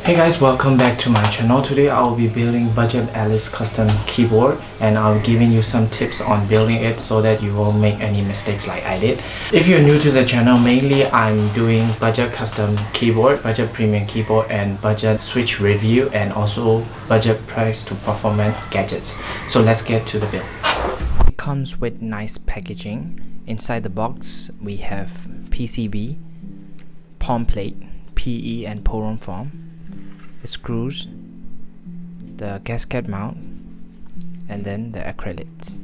Hey guys, welcome back to my channel. Today I'll be building budget Alice custom keyboard and I'll be giving you some tips on building it so that you won't make any mistakes like I did. If you're new to the channel, mainly I'm doing budget custom keyboard, budget premium keyboard and budget switch review and also budget price to performance gadgets. So let's get to the build. It comes with nice packaging. Inside the box we have PCB, palm plate, PE and pour-on foam, screws, the gasket mount, and then the acrylics.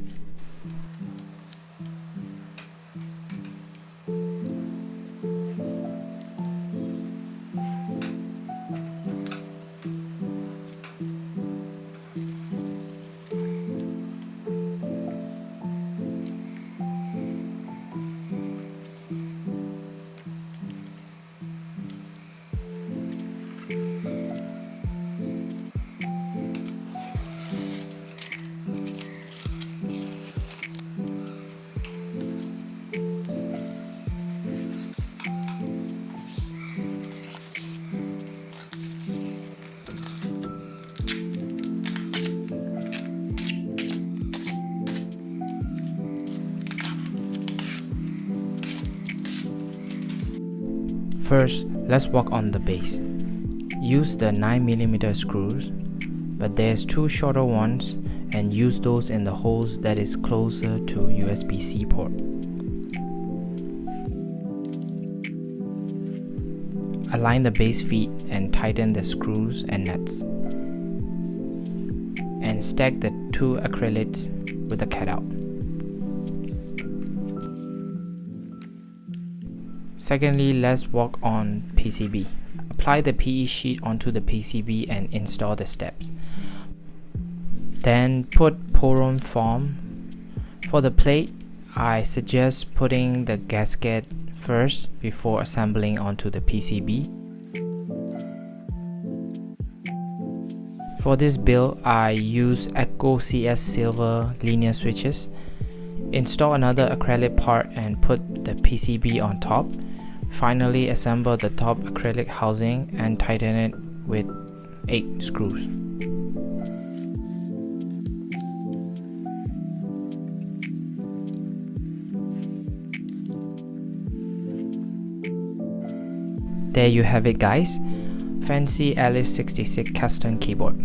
First, let's work on the base. Use the 9mm screws, but there's two shorter ones and use those in the holes that is closer to USB-C port. Align the base feet and tighten the screws and nuts. And stack the two acrylics with the cutout. Secondly, let's work on PCB. Apply the PE sheet onto the PCB and install the steps. Then put pour-on foam. For the plate, I suggest putting the gasket first before assembling onto the PCB. For this build, I use Akko ACR silver linear switches. Install another acrylic part and put the PCB on top. Finally, assemble the top acrylic housing and tighten it with 8 screws. There you have it guys, fancy Alice 66 custom keyboard.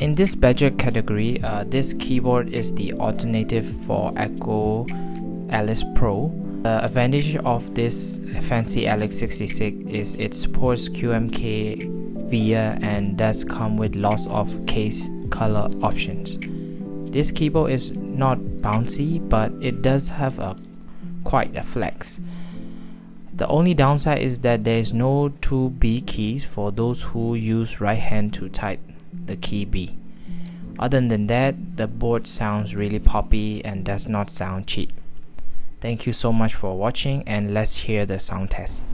In this budget category, this keyboard is the alternative for Akko Alice Pro. The advantage of this fancy Alice 66 is it supports QMK VIA and does come with lots of case color options. This keyboard is not bouncy, but it does have quite a flex. The only downside is that there is no 2 B keys for those who use right hand to type the key B. Other than that, the board sounds really poppy and does not sound cheap. Thank you so much for watching and let's hear the sound test.